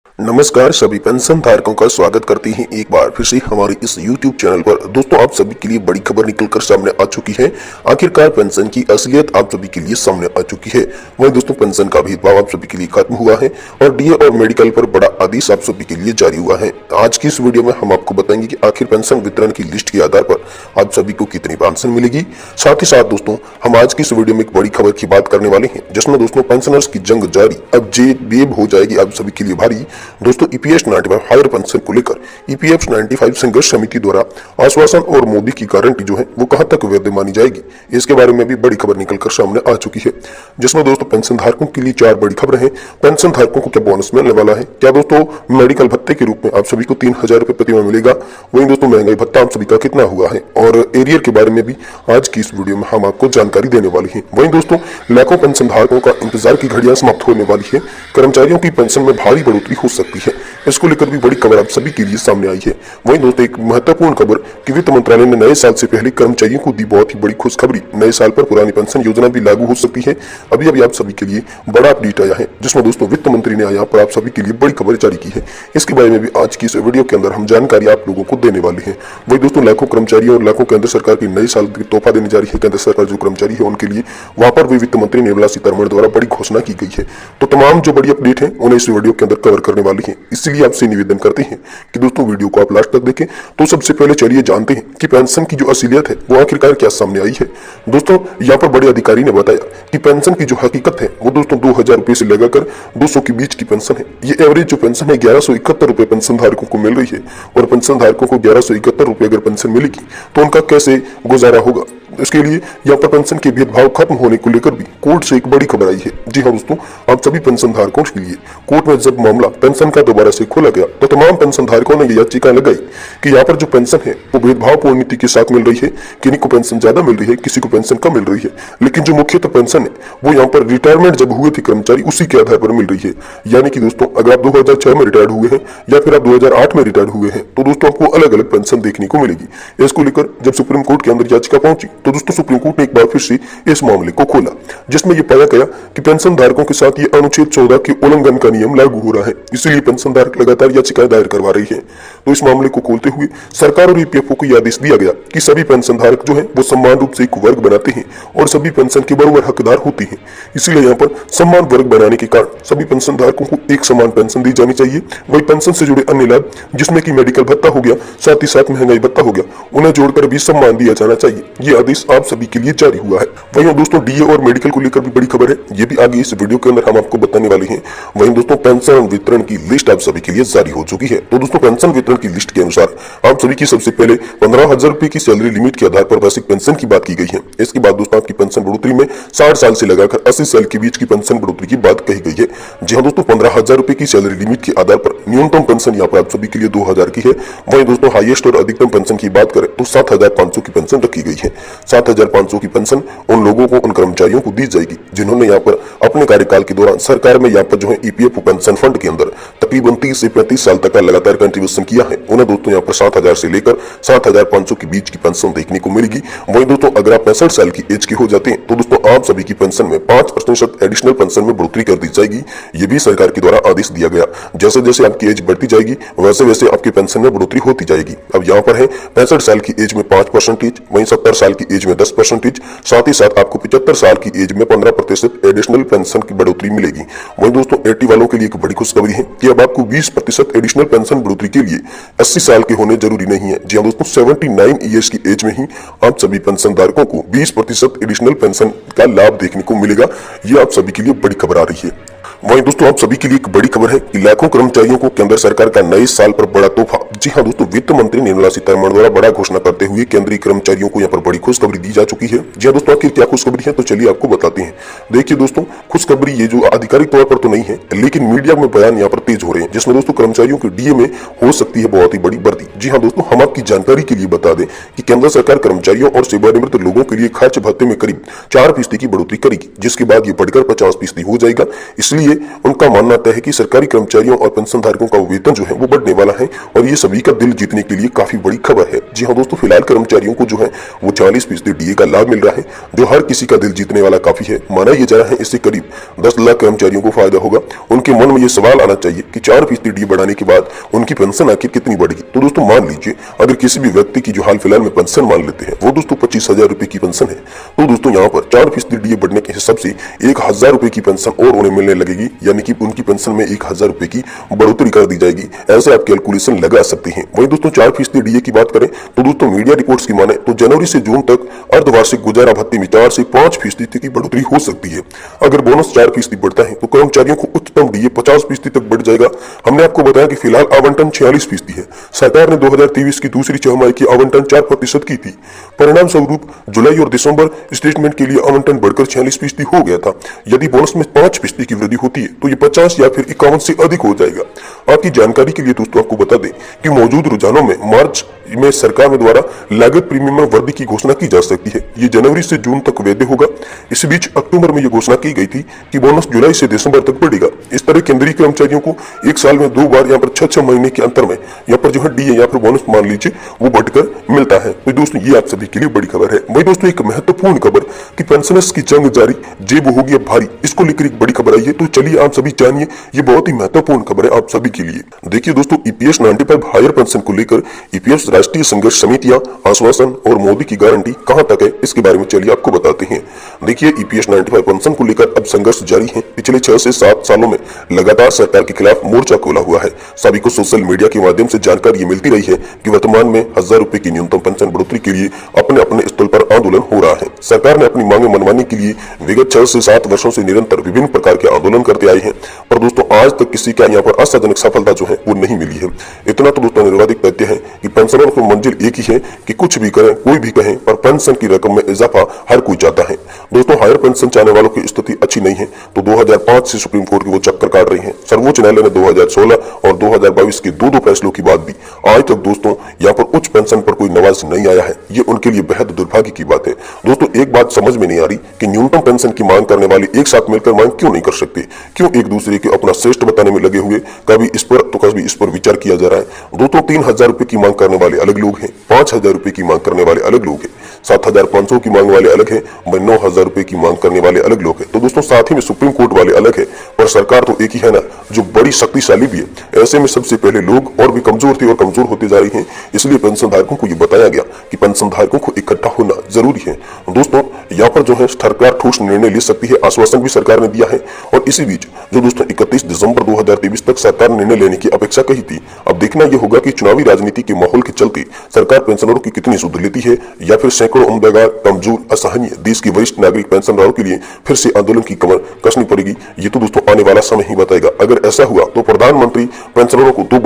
नमस्कार, सभी पेंशन धारकों का स्वागत करते हैं एक बार फिर से हमारे इस YouTube चैनल पर। दोस्तों, आप सभी के लिए बड़ी खबर निकलकर सामने आ चुकी है। आखिरकार पेंशन की असलियत आप सभी के लिए सामने आ चुकी है। वहीं दोस्तों, पेंशन का भेदभाव आप सभी के लिए खत्म हुआ है और डीए और मेडिकल पर बड़ा आदेश आप सभी के लिए जारी हुआ है। आज की इस वीडियो में हम आपको बताएंगे कि आखिर पेंशन वितरण की लिस्ट के आधार पर आप सभी को कितनी पेंशन मिलेगी। साथ ही साथ दोस्तों, हम आज की इस वीडियो में एक बड़ी खबर की बात करने वाले हैं, जिसमें दोस्तों पेंशनर्स की जंग जारी अब बेब हो जाएगी आप सभी के लिए भारी। दोस्तों, ईपीएफ 95 हायर पेंशन को लेकर ईपीएफ 95 संघर्ष समिति द्वारा आश्वासन और मोदी की गारंटी जो है वो कहां तक वैध मानी जाएगी, इसके बारे में भी बड़ी खबर निकलकर सामने आ चुकी है। जिसमें दोस्तों पेंशन धारकों के लिए 4 बड़ी खबरें हैं। पेंशन धारकों को क्या बोनस मिलने वाला है, क्या दोस्तों मेडिकल भत्ते के रूप में आप सभी को 3000 रुपए प्रतिमाह मिलेगा, वहीं दोस्तों महंगाई भत्ता आप सभी का कितना हुआ है और एरियर के बारे में भी आज की इस वीडियो में हम आपको जानकारी देने वाली है। वहीं दोस्तों, लाखों पेंशन धारकों का इंतजार की घड़ियां समाप्त होने वाली है। कर्मचारियों की पेंशन में भारी बढ़ोतरी हो सकती है, इसको लेकर भी बड़ी खबर आप सभी के लिए सामने आई है। वहीं दोस्तों, एक महत्वपूर्ण खबर कि वित्त मंत्रालय ने नए साल से पहले कर्मचारियों को दी बहुत ही बड़ी खुशखबरी। नए साल पर पुरानी पेंशन योजना भी लागू हो सकती है। अभी आप सभी के लिए बड़ा अपडेट आया है, जिसमें दोस्तों वित्त मंत्री ने यहाँ पर आप सभी के लिए बड़ी खबर जारी की है। इसके बारे में भी आज की इस वीडियो के अंदर हम जानकारी आप लोगों को देने वाले हैं। वही दोस्तों, लाखों कर्मचारियों और लाखों केंद्र सरकार की नए साल की तोहफा देने जा रही है। केंद्र सरकार जो कर्मचारी है उनके लिए वहां पर भी वित्त मंत्री निर्मला सीतारमण द्वारा बड़ी घोषणा की गई है। तो तमाम जो बड़ी अपडेट है उन्हें इस वीडियो के अंदर कवर करने वाली है। इसलिए आपसे निवेदन करते हैं कि दोस्तों वीडियो को आप लास्ट तक देखें। तो सबसे पहले चलिए जानते हैं कि पेंशन की जो असलियत है वो आखिरकार क्या सामने आई है। दोस्तों, यहाँ पर बड़े अधिकारी ने बताया कि पेंशन की जो हकीकत है वो दोस्तों 2000 रुपए से लगाकर 200 के बीच की पेंशन है। ये एवरेज जो पेंशन है 1171 रुपए पेंशन धारकों को मिल रही है। और पेंशन धारकों को 1171 रुपए अगर पेंशन मिलेगी तो उनका कैसे गुजारा होगा। इसके लिए यहाँ पर पेंशन के भेदभाव खत्म होने को लेकर भी कोर्ट से एक बड़ी खबर आई है। जी हाँ दोस्तों, आप सभी पेंशन धारकों के लिए कोर्ट में जब मामला पेंशन का दोबारा से खोला गया तो तमाम पेंशन धारकों ने ये याचिका लगाई कि यहाँ पर जो पेंशन है वो भेदभावपूर्ण नीति के साथ मिल रही है। किसी को पेंशन ज्यादा मिल रही है, किसी को पेंशन कम मिल रही है, लेकिन जो मुख्यतः पेंशन है वो यहाँ पर रिटायरमेंट जब हुए थे कर्मचारी उसी के आधार पर मिल रही है। यानी कि दोस्तों, अगर आप 2006 में रिटायर्ड हुए हैं या फिर आप 2008 में रिटायर्ड हुए हैं तो दोस्तों आपको अलग अलग पेंशन देखने को मिलेगी। इसको लेकर जब सुप्रीम कोर्ट के अंदर याचिका पहुंची तो दोस्तों सुप्रीम कोर्ट ने एक बार फिर से इस मामले को खोला, जिसमें यह पाया गया कि पेंशन धारकों के साथ ये अनुच्छेद 14 के उल्लंघन का नियम लागू हो रहा है। इसीलिए पेंशन धारक लगातार याचिकाएं दायर करवा रही है। तो इस मामले को खोलते हुए सरकार और ईपीएफओ को यह आदेश दिया गया कि सभी पेंशन धारक जो है वो समान रूप से एक वर्ग बनाते हैं और सभी पेंशन के बराबर हकदार होते हैं। इसीलिए यहाँ पर समान वर्ग बनाने के कारण सभी पेंशन धारकों को एक समान पेंशन दी जानी चाहिए। वही पेंशन से जुड़े अन्य लाभ, जिसमें कि मेडिकल भत्ता हो गया, साथ ही साथ महंगाई भत्ता हो गया, उन्हें जोड़कर भी सम्मान दिया जाना चाहिए। ये आदेश आप सभी के लिए जारी हुआ है। वहीं दोस्तों, डीए और मेडिकल को लेकर भी बड़ी खबर है, ये भी आगे इस वीडियो के अंदर हम आपको बताने वाले हैं। वहीं दोस्तों, पेंशन वितरण की लिस्ट आप सभी के लिए जारी हो चुकी है। तो दोस्तों, पेंशन वितरण की लिस्ट के अनुसार आप सभी की सबसे पहले 15,000 रुपए की सैलरी लिमिट के आधार पर बेसिक पेंशन की बात की गई है। इसके बाद दोस्तों आपकी पेंशन बढ़ोतरी में 60 साल से लगाकर 80 साल के बीच की पेंशन बढ़ोतरी की बात कही गई है। जी हाँ दोस्तों, 15,000 रुपए की सैलरी लिमिट के आधार पर न्यूनतम पेंशन यहाँ पर आप सभी के लिए 2000 की है। वहीं दोस्तों, हाईएस्ट और अधिकतम पेंशन की बात करें तो 7500 की पेंशन रखी गई है। 7500 की पेंशन उन लोगों को, उन कर्मचारियों को दी जाएगी जिन्होंने यहाँ पर अपने कार्यकाल के दौरान सरकार में यहाँ पर जो है ईपीएफ पेंशन फंड के अंदर तकरीबन 30 से 35 साल तक का लगातार कंट्रीब्यूशन किया है। उन्हें दोस्तों यहाँ पर 7000 से लेकर 7500 के बीच की पेंशन देखने को मिलेगी। वहीं दोस्तों, अगर आप 65 साल की एज के हो जाते हैं तो दोस्तों आप सभी की पेंशन में 5% एडिशनल पेंशन में बढ़ोतरी कर दी जाएगी। ये भी सरकार के द्वारा आदेश दिया गया। जैसे जैसे आपकी एज बढ़ती जाएगी वैसे वैसे आपकी पेंशन में बढ़ोतरी होती जाएगी। अब यहाँ पर है 65 साल की एज में 5%, वहीं 70 साल की एज में 10%, साथ ही साथ आपको 75 साल की एज में 15% एडिशनल पेंशन की बढ़ोतरी मिलेगी। वहीं दोस्तों, 80 वालों के लिए एक बड़ी खुशखबरी है कि अब आपको 20% एडिशनल पेंशन बढ़ोतरी के लिए 80 साल के होने जरूरी नहीं है। जी हाँ दोस्तों, 79 ईयर्स की एज में ही आप सभी पेंशन धारकों को 20% एडिशनल पेंशन का लाभ देखने को मिलेगा। ये आप सभी के लिए बड़ी खबर आ रही है। वहीं दोस्तों, आप सभी के लिए एक बड़ी खबर है कि लाखों कर्मचारियों को केंद्र सरकार का नए साल पर बड़ा तोहफा। जी हां दोस्तों, वित्त मंत्री निर्मला सीतारमण द्वारा बड़ा घोषणा करते हुए केंद्रीय कर्मचारियों को यहाँ पर बड़ी खुशखबरी दी जा चुकी है। जी हां दोस्तों, आखिर क्या खुशखबरी है तो चलिए आपको बताते हैं। देखिए दोस्तों, खुशखबरी ये जो आधिकारिक तौर पर तो नहीं है, लेकिन मीडिया में बयान यहाँ पर तेज हो रहे हैं, जिसमें दोस्तों कर्मचारियों के डीए में हो सकती है बहुत ही बड़ी वृद्धि। जी हाँ दोस्तों, हम आपकी जानकारी के लिए बता दें कि केंद्र सरकार कर्मचारियों और सेवानिवृत्त लोगों के लिए खर्च भत्ते में करीब 4% की बढ़ोतरी करेगी, जिसके बाद ये बढ़कर 50% हो जाएगा। इसलिए इसलिए उनका मानना तय है कि सरकारी कर्मचारियों और पेंशन धारकों का वेतन जो है वो बढ़ने वाला है और ये सभी का दिल जीतने के लिए काफी बड़ी खबर है। जी हाँ दोस्तों, फिलहाल कर्मचारियों को जो है वो 40% डीए का लाभ मिल रहा है, जो हर किसी का दिल जीतने वाला काफी है। माना यह जा रहा है इससे करीब 10 लाख कर्मचारियों को फायदा होगा। उनके मन में ये सवाल आना चाहिए कि 4% डीए बढ़ाने के बाद उनकी पेंशन आखिर कितनी बढ़ेगी। तो दोस्तों मान लीजिए अगर किसी भी व्यक्ति की जो हाल फिलहाल में पेंशन मान लेते हैं वो दोस्तों 25,000 रुपए की पेंशन है, तो दोस्तों यहाँ पर 4% डीए बढ़ने के हिसाब से 1,000 रुपए की पेंशन और उन्हें मिलने लगेगी, यानी कि उनकी पेंशन में 1,000 रुपए की बढ़ोतरी कर दी जाएगी। ऐसे आप कैलकुलेशन लगा सकते हैं। वहीं दोस्तों 4% डीए की बात करें तो दोस्तों मीडिया रिपोर्ट्स की माने तो जनवरी से जून तक अर्धवार्षिक गुजारा भत्ते में 4 से 5% की बढ़ोतरी हो सकती है। अगर बोनस 4% बढ़ता है तो कर्मचारियों को उच्चतम डीए 50% तक बढ़ जाएगा। हमने आपको बताया कि फिलहाल आवंटन 46% है। सरकार ने 2023 की दूसरी छमाही की आवंटन 4% की थी। परिणाम स्वरूप जुलाई और दिसंबर स्टेटमेंट के लिए आवंटन बढ़कर 46% हो गया था। यदि बोनस में 5% की वृद्धि होती है तो ये 50 या फिर 51 से अधिक हो जाएगा। आपकी जानकारी के लिए दोस्तों आपको बता दें कि मौजूद रुझानों में मार्च में सरकार में द्वारा लागत प्रीमियम में वृद्धि की घोषणा की जा सकती है। ये जनवरी से जून तक वैध होगा। इस बीच अक्टूबर में यह घोषणा की गई थी कि बोनस जुलाई से दिसंबर तक बढ़ेगा। इस तरह केंद्रीय कर्मचारियों को एक साल में 2 बार यहाँ पर 6 महीने के अंतर में यहाँ पर जो है डीए या फिर बोनस मान लीजिए वो बढ़कर मिलता है। तो दोस्तों ये आप सभी के लिए बड़ी खबर है। वही दोस्तों एक महत्वपूर्ण खबर कि पेंशनर्स की जंग जारी, जेब होगी अब भारी, इसको लेकर एक बड़ी खबर आई है। तो चलिए आप सभी जानिए, ये बहुत ही महत्वपूर्ण खबर है आप सभी के लिए। देखिए दोस्तों, ईपीएस 95 हायर पेंशन को लेकर ईपीएस राष्ट्रीय संघर्ष समितियां, आश्वासन और मोदी की गारंटी कहां तक है, इसके बारे में चलिए आपको बताते हैं। देखिए ईपीएस 95 पेंशन को लेकर अब संघर्ष जारी है। पिछले 6 से 7 सालों में लगातार सरकार के खिलाफ मोर्चा खोला हुआ है। सभी को सोशल मीडिया के माध्यम से जानकारी मिलती रही है कि वर्तमान में 1,000 रुपए की न्यूनतम पेंशन बढ़ोतरी के लिए अपने अपने स्तर पर आंदोलन हो रहा है। सरकार ने अपनी मांगे मनवाने के लिए विगत 6 से 7 वर्षों से निरंतर विभिन्न प्रकार के आंदोलन करते आए हैं, पर दोस्तों आज तक किसी का यहाँ पर आशाजनक सफलता जो है वो नहीं मिली है। इतना तो दोस्तों निर्वाधिक तथ्य है कि पेंशनरों को मंजिल एक ही है कि कुछ भी करें, कोई भी कहें, पर पेंशन की रकम में इजाफा हर कोई चाहता है। दोस्तों हायर पेंशन चाहने वालों की स्थिति अच्छी नहीं है। तो 2005 से सुप्रीम कोर्ट की वो चक्कर काट रही है। सर्वोच्च न्यायालय ने 2016 और 2022 के दो फैसलों के बाद भी आज तक दोस्तों यहाँ पर उच्च पेंशन पर कोई नवाज नहीं आया है। ये उनके लिए बेहद दुर्भाग्य की बात है। दोस्तों एक बात समझ में नहीं आ रही कि न्यूनतम पेंशन की मांग करने वाले एक साथ मिलकर मांग क्यों नहीं कर सकते, क्यों एक दूसरे के अपना श्रेष्ठ बताने में लगे हुए, कभी इस पर तो कभी इस पर विचार किया जा रहा है। दोस्तों 3,000 रुपए की मांग करने वाले अलग लोग हैं, 5,000 रुपए की मांग करने वाले अलग लोग हैं, 7,500 की मांग वाले अलग है, 9,000 रुपए की मांग करने वाले अलग लोग हैं। तो दोस्तों साथ ही में सुप्रीम कोर्ट वाले अलग है, पर सरकार तो एक ही है ना, जो बड़ी शक्तिशाली भी है। ऐसे में सबसे पहले लोग और भी कमजोर थे और कमजोर होते जा रहे हैं। इसलिए पेंशन धारकों को ये बताया गया कि पेंशन धारकों को इकट्ठा होना जरूरी है। दोस्तों यहाँ पर जो है सरकार ठोस निर्णय ले सकती है, आश्वासन भी सरकार ने दिया है। और इसी बीच जो दोस्तों 31 दिसंबर 2023 तक सरकार निर्णय लेने की अपेक्षा कही थी। अब देखना यह होगा कि चुनावी राजनीति के माहौल के चलते सरकार पेंशनरों की कितनी सुध लेती है, या फिर सैकड़ों उम्मीदवार कमजोर असहनीय देश के वरिष्ठ नागरिक पेंशनरों के लिए फिर से आंदोलन की कमर कसनी पड़ेगी। ये तो दोस्तों आने वाला समय ही बताएगा। अगर ऐसा हुआ तो प्रधानमंत्री पेंशनरों को 2 बार